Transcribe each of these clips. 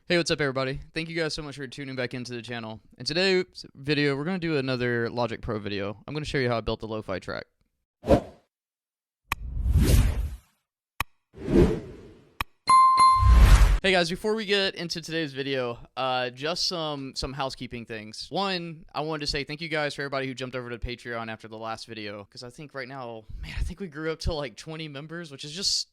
Hey, what's up everybody? Thank you guys so much for tuning back into the channel. In today's video, we're going to do another Logic Pro video. I'm going to show you how I built the LoFi track. Hey guys, before we get into today's video, just some housekeeping things. One, I wanted to say thank you guys for everybody who jumped over to Patreon after the last video, because I think right now, man, I think we grew up to like 20 members, which is just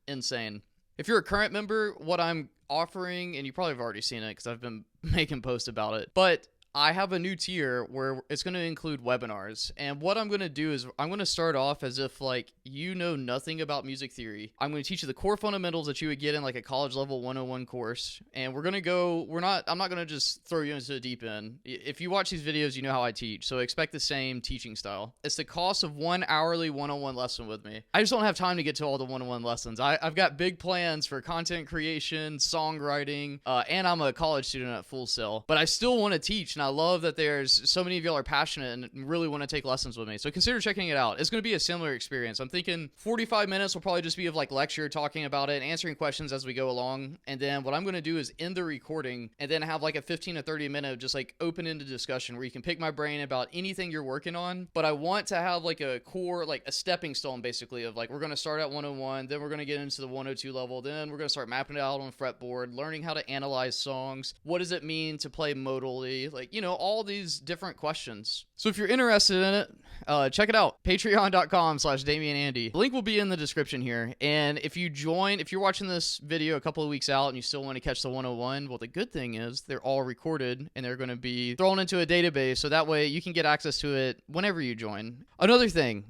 insane. If you're a current member, what I'm offering, and you probably have already seen it because I've been making posts about it, but I have a new tier where it's going to include webinars. And what I'm going to do is I'm going to start off as if like you know nothing about music theory. I'm going to teach you the core fundamentals that you would get in like a college level 101 course. And I'm not going to just throw you into the deep end. If you watch these videos, you know how I teach. So expect the same teaching style. It's the cost of one hourly 101 lesson with me. I just don't have time to get to all the 101 lessons. I've got big plans for content creation, songwriting, and I'm a college student at Full Sail, but I still want to teach. And I love that there's so many of y'all are passionate and really want to take lessons with me. So consider checking it out. It's going to be a similar experience. I'm thinking 45 minutes will probably just be of like lecture, talking about it, answering questions as we go along. And then what I'm going to do is end the recording and then have like a 15 to 30 minute just like open-ended discussion where you can pick my brain about anything you're working on. But I want to have like a core, like a stepping stone basically of like, we're going to start at 101, then we're going to get into the 102 level. Then we're going to start mapping it out on fretboard, learning how to analyze songs. What does it mean to play modally? Like, you know, all these different questions. So if you're interested in it, check it out. Patreon.com/DamianAndy. The link will be in the description here. And if you're watching this video a couple of weeks out and you still want to catch the 101, well, the good thing is they're all recorded and they're going to be thrown into a database. So that way you can get access to it whenever you join. Another thing,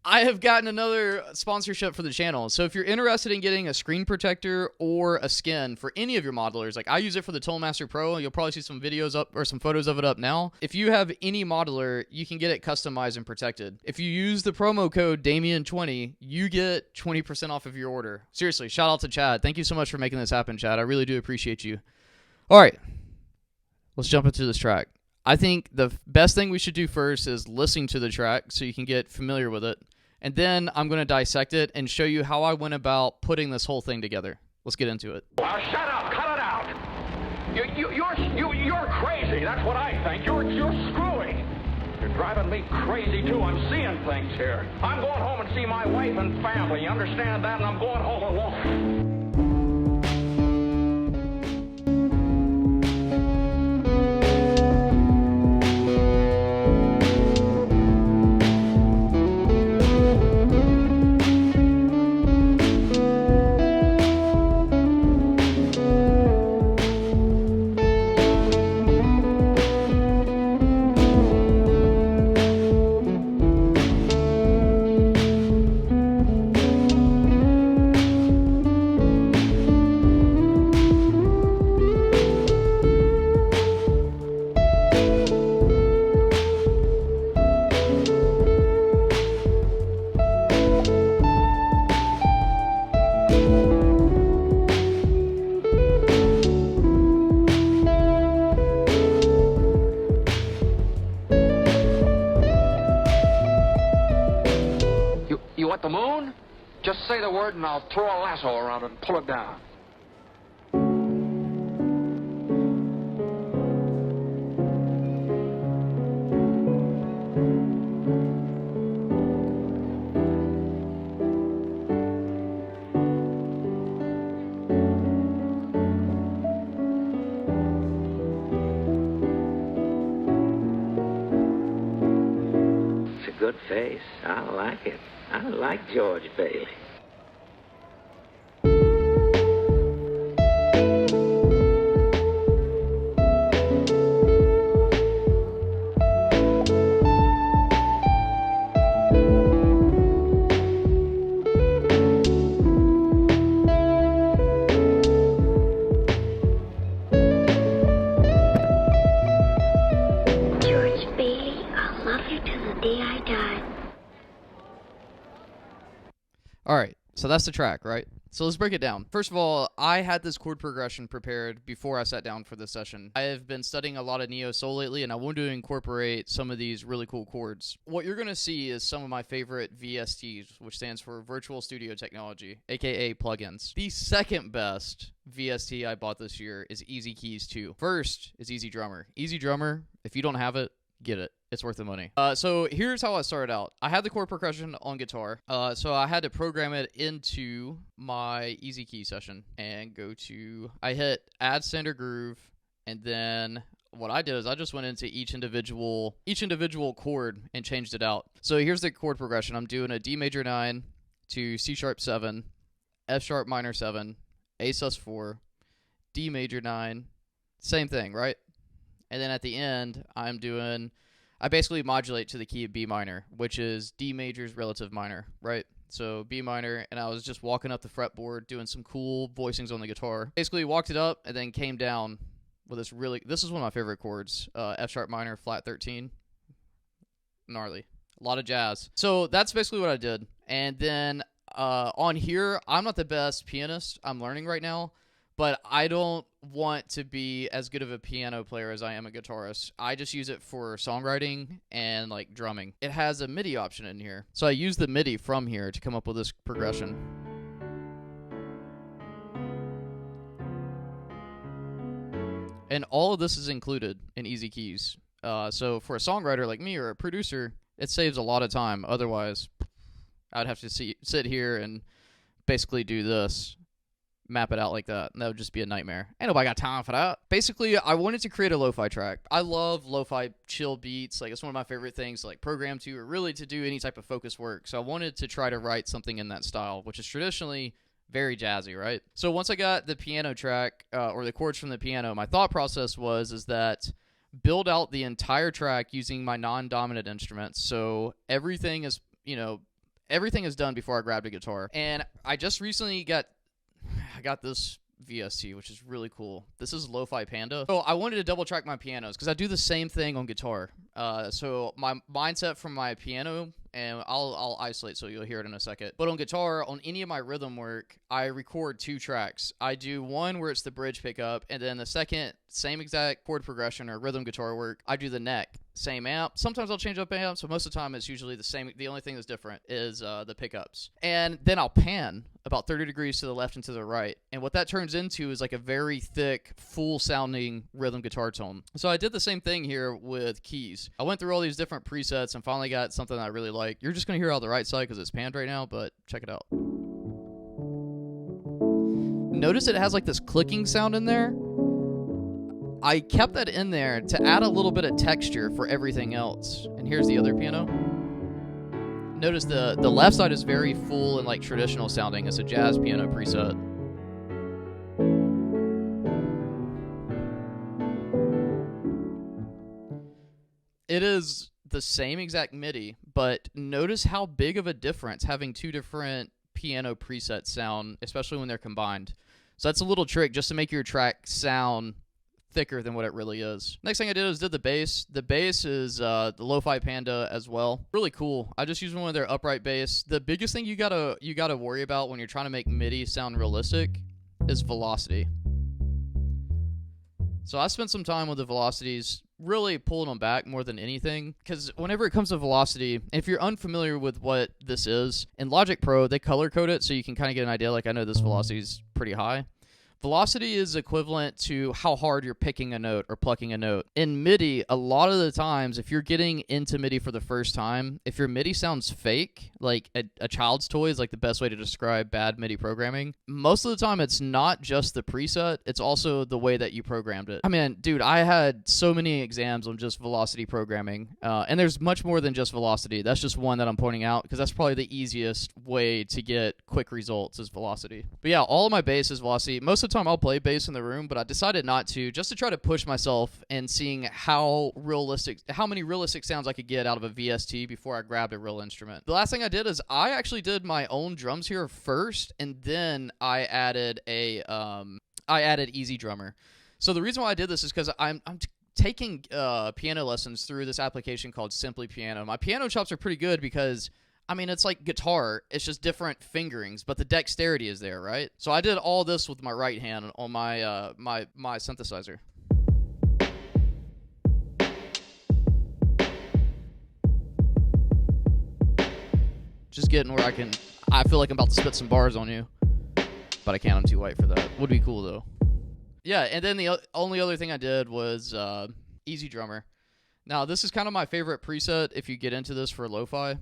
I have gotten another sponsorship for the channel. So if you're interested in getting a screen protector or a skin for any of your modelers, like I use it for the Toolmaster Pro, you'll probably see some videos up or some photos of it up now. If you have any modeler, you can get it customized and protected. If you use the promo code Damian20, you get 20% off of your order. Seriously, shout out to Chad. Thank you so much for making this happen, Chad. I really do appreciate you. All right, let's jump into this track. I think the best thing we should do first is listen to the track so you can get familiar with it. And then I'm going to dissect it and show you how I went about putting this whole thing together. Let's get into it. Shut up! Cut it out! You're crazy. That's what I think. You're screwy. You're driving me crazy too. I'm seeing things here. I'm going home and see my wife and family. You understand that? And I'm going home alone. You want the moon? Just say the word and I'll throw a lasso around it and pull it down. It's a good face. I like it. I like George Bailey. George Bailey, I'll love you till the day I die. All right, so that's the track, right? So let's break it down. First of all, I had this chord progression prepared before I sat down for this session. I have been studying a lot of Neo Soul lately, and I wanted to incorporate some of these really cool chords. What you're going to see is some of my favorite VSTs, which stands for Virtual Studio Technology, aka plugins. The second best VST I bought this year is Easy Keys 2. First is Easy Drummer. Easy Drummer, if you don't have it, get it. It's worth the money. So here's how I started out. I had the chord progression on guitar. So I had to program it into my Easy Key session and I hit add standard groove. And then what I did is I just went into each individual chord and changed it out. So here's the chord progression. I'm doing a D major 9 to C sharp 7, F sharp minor 7, A sus4, D major 9, same thing, right? And then at the end, I basically modulate to the key of B minor, which is D major's relative minor, right? So B minor, and I was just walking up the fretboard, doing some cool voicings on the guitar. Basically walked it up and then came down with this is one of my favorite chords, F sharp minor, flat 13. Gnarly. A lot of jazz. So that's basically what I did. And then on here, I'm not the best pianist. I'm learning right now. But I don't want to be as good of a piano player as I am a guitarist. I just use it for songwriting and like drumming. It has a MIDI option in here. So I use the MIDI from here to come up with this progression. And all of this is included in Easy Keys. So for a songwriter like me or a producer, it saves a lot of time. Otherwise, I'd have to sit here and basically do this. Map it out like that, and that would just be a nightmare. Ain't nobody got time for that. Basically, I wanted to create a lo-fi track. I love lo-fi chill beats. Like, it's one of my favorite things to like program to, or really to do any type of focus work. So I wanted to try to write something in that style, which is traditionally very jazzy, right? So once I got the piano track, or the chords from the piano, my thought process was that build out the entire track using my non-dominant instruments. So everything is done before I grabbed a guitar. And I just recently got this VST, which is really cool. This is Lo-Fi Panda. So I wanted to double track my pianos because I do the same thing on guitar. So my mindset from my piano, and I'll isolate so you'll hear it in a second. But on guitar, on any of my rhythm work, I record 2 tracks. I do one where it's the bridge pickup, and then the second, same exact chord progression or rhythm guitar work, I do the neck. Same amp. Sometimes I'll change up amps, but most of the time it's usually the same. The only thing that's different is the pickups. And then I'll pan about 30 degrees to the left and to the right. And what that turns into is like a very thick, full-sounding rhythm guitar tone. So I did the same thing here with keys. I went through all these different presets and finally got something that I really like. You're just going to hear out the right side because it's panned right now, but check it out. Notice it has like this clicking sound in there. I kept that in there to add a little bit of texture for everything else. And here's the other piano. Notice the left side is very full and like traditional sounding. It's a jazz piano preset. It is the same exact MIDI, but notice how big of a difference having 2 different piano presets sound, especially when they're combined. So that's a little trick just to make your track sound thicker than what it really is. Next thing I did was did the bass. The bass is the Lo-Fi Panda as well. Really cool. I just used one of their upright bass. The biggest thing you gotta worry about when you're trying to make MIDI sound realistic is velocity. So I spent some time with the velocities, really pulling them back more than anything, because whenever it comes to velocity, if you're unfamiliar with what this is, in Logic Pro, they color code it so you can kind of get an idea, like I know this velocity is pretty high. Velocity is equivalent to how hard you're picking a note or plucking a note. In MIDI, a lot of the times, if you're getting into MIDI for the first time, if your MIDI sounds fake, like a child's toy is like the best way to describe bad MIDI programming, most of the time it's not just the preset, it's also the way that you programmed it. I mean, dude, I had so many exams on just velocity programming, and there's much more than just velocity. That's just one that I'm pointing out because that's probably the easiest way to get quick results is velocity. But yeah, all of my bass is velocity. Most of the time I'll play bass in the room, but I decided not to, just to try to push myself and seeing how many realistic sounds I could get out of a VST before I grabbed a real instrument. The last thing I did is I actually did my own drums here first, and then I added Easy Drummer. So the reason why I did this is because I'm taking piano lessons through this application called Simply Piano. My piano chops are pretty good because I mean, it's like guitar. It's just different fingerings, but the dexterity is there, right? So I did all this with my right hand on my my synthesizer. Just getting where I feel like I'm about to spit some bars on you, but I can't. I'm too white for that. Would be cool though. Yeah, and then the only other thing I did was Easy Drummer. Now this is kind of my favorite preset if you get into this for lo-fi.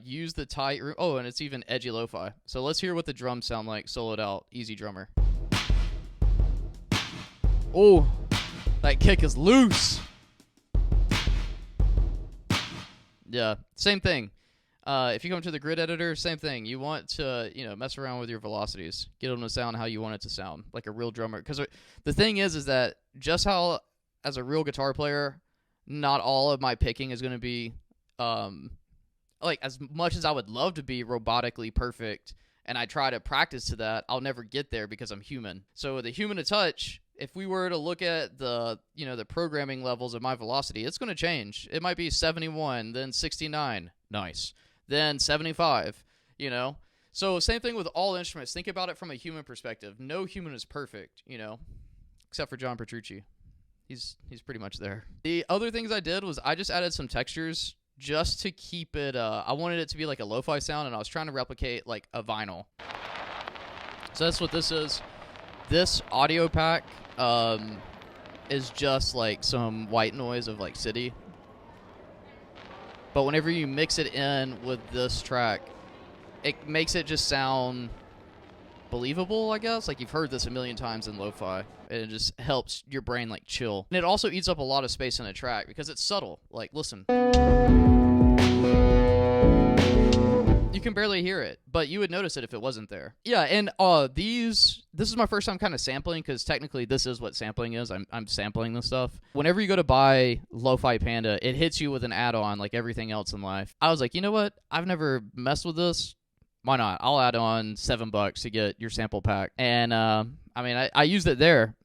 Use the tight room. Oh, and it's even edgy lo-fi. So let's hear what the drums sound like soloed out. Easy Drummer. Oh, that kick is loose. Yeah, same thing. If you come to the grid editor, same thing. You want to, mess around with your velocities. Get them to sound how you want it to sound, like a real drummer. Because the thing is that just how, as a real guitar player, not all of my picking is going to be, like, as much as I would love to be robotically perfect, and I try to practice to that, I'll never get there because I'm human. So the human to touch, if we were to look at the programming levels of my velocity, it's going to change. It might be 71, then 69. Nice. Then 75, So same thing with all instruments. Think about it from a human perspective. No human is perfect, except for John Petrucci. He's pretty much there. The other things I did was I just added some textures just to keep it, I wanted it to be like a lo-fi sound, and I was trying to replicate like a vinyl. So that's what this is. This audio pack is just like some white noise of like City. But whenever you mix it in with this track, it makes it just sound believable, I guess. Like you've heard this a million times in lo-fi. And it just helps your brain like chill. And it also eats up a lot of space in a track because it's subtle. Like, listen. You can barely hear it, but you would notice it if it wasn't there. Yeah, and this is my first time kind of sampling, because technically this is what sampling is. I'm sampling this stuff. Whenever you go to buy Lo-Fi Panda, it hits you with an add-on like everything else in life. I was like, you know what? I've never messed with this. Why not? I'll add on $7 to get your sample pack. And I used it there.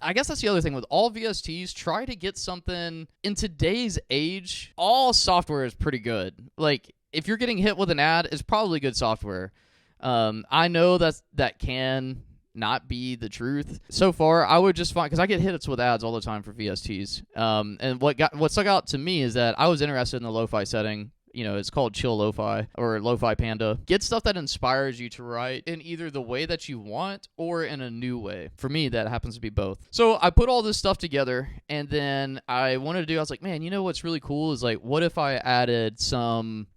I guess that's the other thing with all VSTs. Try to get something in today's age. All software is pretty good. Like, if you're getting hit with an ad, it's probably good software. I know that can not be the truth. So far, I would just find, because I get hits with ads all the time for VSTs. And what stuck out to me is that I was interested in the lo-fi setting. It's called Chill Lo-Fi or Lo-Fi Panda. Get stuff that inspires you to write in either the way that you want or in a new way. For me, that happens to be both. So I put all this stuff together, and then I was like, man, what's really cool is like, what if I added some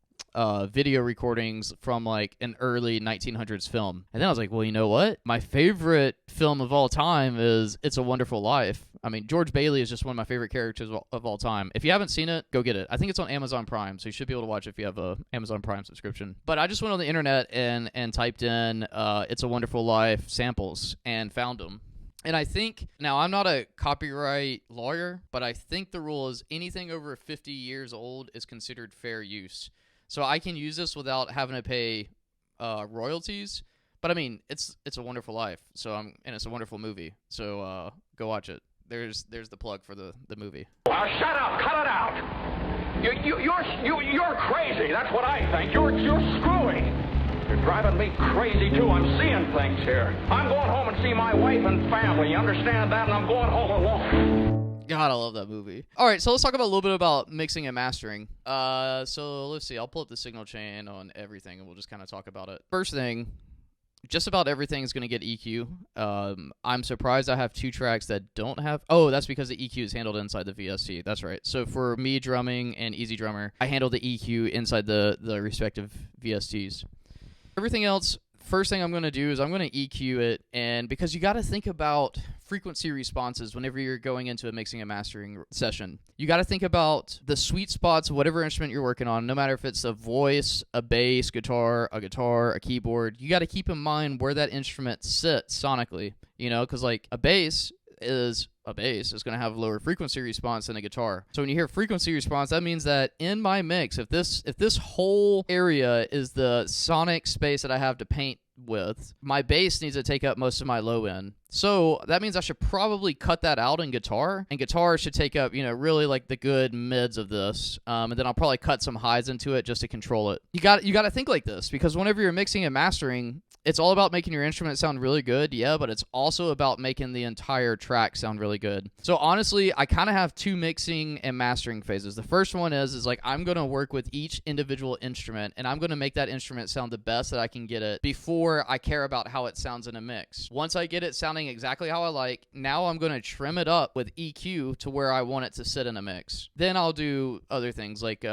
video recordings from like an early 1900s film? And then I was like, well, you know what? My favorite film of all time is It's a Wonderful Life. I mean, George Bailey is just one of my favorite characters of all time. If you haven't seen it, go get it. I think it's on Amazon Prime, so you should be able to watch it if you have a Amazon Prime subscription. But I just went on the internet and typed in It's a Wonderful Life samples and found them. And I think, now I'm not a copyright lawyer, but I think the rule is anything over 50 years old is considered fair use. So I can use this without having to pay royalties. But I mean, it's a wonderful life. And it's a wonderful movie. So go watch it. There's the plug for the movie. Shut up! Cut it out! You're crazy. That's what I think. You're screwy. You're driving me crazy too. I'm seeing things here. I'm going home and see my wife and family. You understand that? And I'm going home alone. God, I love that movie. All right, so let's talk about a little bit about mixing and mastering. So let's see. I'll pull up the signal chain on everything, and we'll just kind of talk about it. First thing, just about everything is going to get EQ. I'm surprised I have 2 tracks that don't have... Oh, that's because the EQ is handled inside the VST. That's right. So for me drumming and Easy Drummer, I handle the EQ inside the respective VSTs. Everything else, first thing I'm going to do is I'm going to EQ it, and because you got to think about frequency responses whenever you're going into a mixing and mastering session. You got to think about the sweet spots of whatever instrument you're working on, no matter if it's a voice, a bass, guitar, a keyboard. You got to keep in mind where that instrument sits sonically, because like a bass is going to have lower frequency response than a guitar. So when you hear frequency response, that means that in my mix, if this whole area is the sonic space that I have to paint with, my bass needs to take up most of my low end. So that means I should probably cut that out in guitar, and guitar should take up, really like the good mids of this. And then I'll probably cut some highs into it just to control it. You got to think like this, because whenever you're mixing and mastering, it's all about making your instrument sound really good, yeah, but it's also about making the entire track sound really good. So honestly, I kind of have two mixing and mastering phases. The first one is like I'm going to work with each individual instrument, and I'm going to make that instrument sound the best that I can get it before I care about how it sounds in a mix. Once I get it sounding exactly how I like, now I'm going to trim it up with EQ to where I want it to sit in a mix. Then I'll do other things like,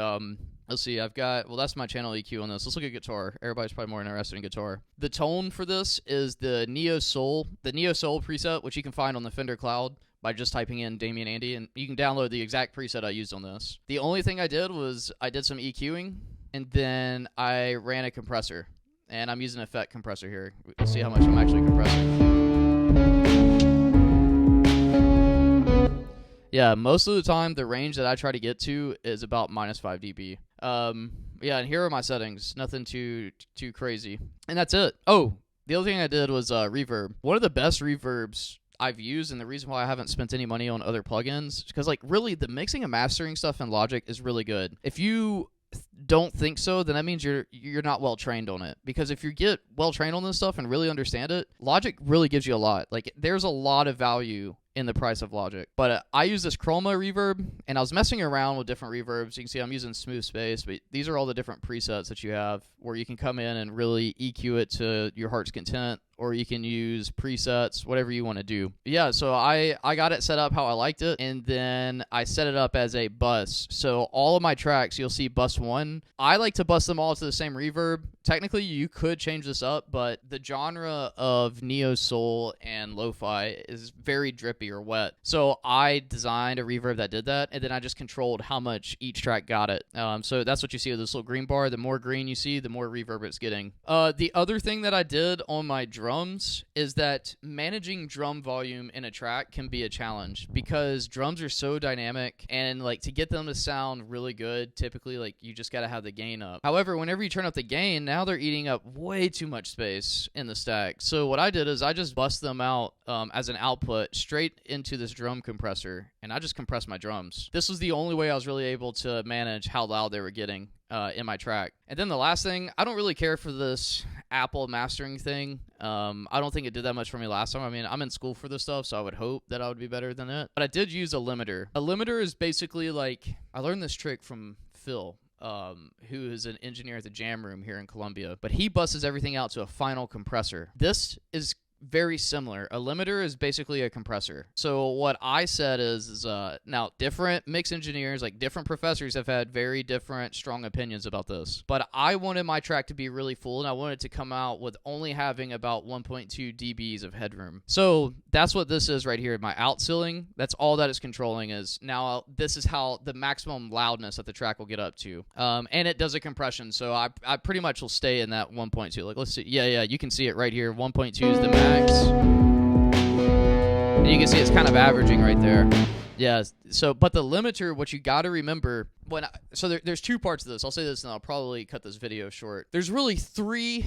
let's see, that's my channel EQ on this. Let's look at guitar. Everybody's probably more interested in guitar. The tone for this is the Neo Soul preset, which you can find on the Fender Cloud by just typing in Damien Andy, and you can download the exact preset I used on this. The only thing I did was I did some EQing, and then I ran a compressor. And I'm using an effect compressor here. We'll see how much I'm actually compressing. Yeah, most of the time, the range that I try to get to is about -5 dB. Yeah, and here are my settings. Nothing too crazy. And that's it. Oh, the other thing I did was reverb. One of the best reverbs I've used, and the reason why I haven't spent any money on other plugins, is because, like, really, the mixing and mastering stuff in Logic is really good. If you don't think so, then that means you're not well trained on it. Because if you get well trained on this stuff and really understand it, Logic really gives you a lot. Like, there's a lot of value in the price of Logic. But I use this Chroma reverb, and I was messing around with different reverbs. You can see I'm using Smooth Space, but these are all the different presets that you have where you can come in and really EQ it to your heart's content, or you can use presets, whatever you want to do. Yeah, so I got it set up how I liked it, and then I set it up as a bus. So all of my tracks, you'll see bus 1. I like to bus them all to the same reverb. Technically, you could change this up, but the genre of neo soul and lo-fi is very drippy or wet. So I designed a reverb that did that, and then I just controlled how much each track got it. So that's what you see with this little green bar. The more green you see, the more reverb it's getting. The other thing that I did on my drums is that managing drum volume in a track can be a challenge, because drums are so dynamic, and like to get them to sound really good, typically like you just got to have the gain up. However, whenever you turn up the gain, now they're eating up way too much space in the stack. So what I did is I just bust them out as an output straight into this drum compressor, and I just compressed my drums. This was the only way I was really able to manage how loud they were getting in my track. And then the last thing, I don't really care for this Apple mastering thing. I don't think it did that much for me last time. I mean, I'm in school for this stuff, so I would hope that I would be better than it. But I did use a limiter. A limiter is basically like, I learned this trick from Phil, who is an engineer at the Jam Room here in Columbia, but he busts everything out to a final compressor. This is very similar. A limiter is basically a compressor. So what I said is now different mix engineers, like different professors, have had very different strong opinions about this. But I wanted my track to be really full, and I wanted to come out with only having about 1.2 dBs of headroom. So that's what this is right here. My out ceiling, that's all that it's controlling is now this is how the maximum loudness that the track will get up to. And it does a compression. So I pretty much will stay in that 1.2. Like, let's see. Yeah, you can see it right here. 1.2 is the max. And you can see it's kind of averaging right there. Yeah, so, but the limiter, what you got to remember, there's two parts of this. I'll say this and I'll probably cut this video short. There's really three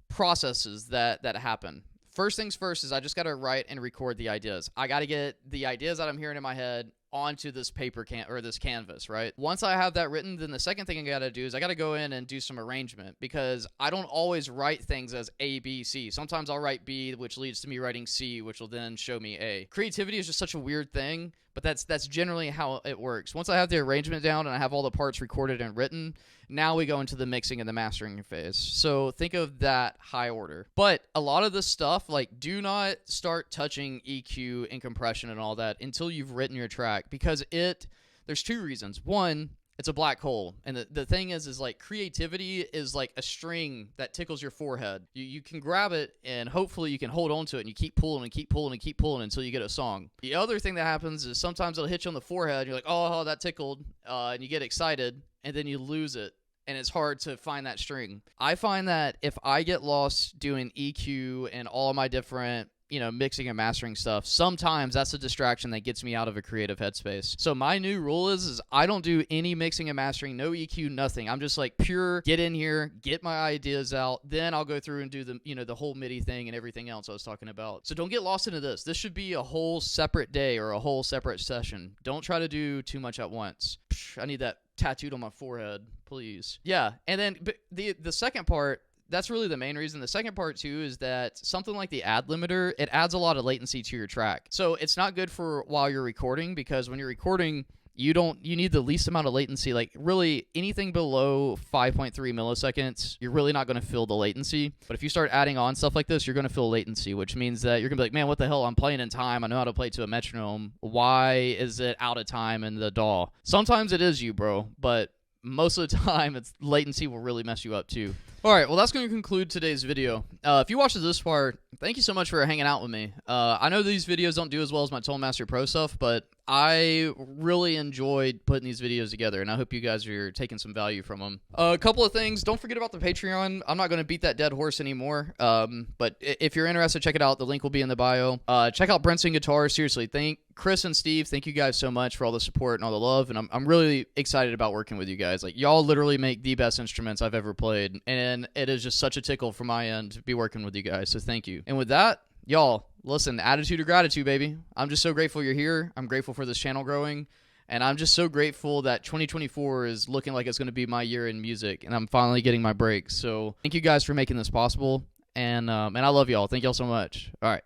processes that happen. First things first is I just got to write and record the ideas. I got to get the ideas that I'm hearing in my head onto this paper this canvas, right? Once I have that written, then the second thing I got to do is I got to go in and do some arrangement, because I don't always write things as A, B, C. Sometimes I'll write B, which leads to me writing C, which will then show me A. Creativity is just such a weird thing, but that's generally how it works. Once I have the arrangement down and I have all the parts recorded and written, now we go into the mixing and the mastering phase. So think of that high order. But a lot of this stuff, like, do not start touching EQ and compression and all that until you've written your track, because there's two reasons. One, it's a black hole. And the thing is like creativity is like a string that tickles your forehead. You can grab it and hopefully you can hold on to it, and you keep pulling and keep pulling and keep pulling until you get a song. The other thing that happens is sometimes it'll hit you on the forehead. You're like, oh, that tickled. And you get excited, and then you lose it. And it's hard to find that string. I find that if I get lost doing EQ and all of my different mixing and mastering stuff, sometimes that's a distraction that gets me out of a creative headspace. So my new rule is I don't do any mixing and mastering, no EQ, nothing. I'm just like pure get in here, get my ideas out, then I'll go through and do the whole MIDI thing and everything else I was talking about. So don't get lost into this. This should be a whole separate day or a whole separate session. Don't try to do too much at once. I need that tattooed on my forehead, please. Yeah, and then the second part, that's really the main reason. The second part too is that something like the ad limiter, it adds a lot of latency to your track. So it's not good for while you're recording, because when you're recording, you need the least amount of latency. Like really anything below 5.3 milliseconds, you're really not going to feel the latency. But if you start adding on stuff like this, you're going to feel latency, which means that you're going to be like, man, what the hell? I'm playing in time. I know how to play to a metronome. Why is it out of time in the DAW? Sometimes it is you, bro, but most of the time, latency will really mess you up too. All right, well, that's going to conclude today's video. If you watched this far, thank you so much for hanging out with me. I know these videos don't do as well as my Toolmaster Pro stuff, but I really enjoyed putting these videos together, and I hope you guys are taking some value from them. A couple of things. Don't forget about the Patreon. I'm not going to beat that dead horse anymore, but if you're interested, check it out. The link will be in the bio. Check out Brenson Guitars. Seriously, thank Chris and Steve. Thank you guys so much for all the support and all the love, and I'm really excited about working with you guys. Like, y'all literally make the best instruments I've ever played, and it is just such a tickle from my end to be working with you guys, so thank you. And with that, y'all, listen, attitude of gratitude, baby. I'm just so grateful you're here. I'm grateful for this channel growing, and I'm just so grateful that 2024 is looking like it's going to be my year in music, and I'm finally getting my break. So thank you guys for making this possible, and I love y'all. Thank y'all so much. All right.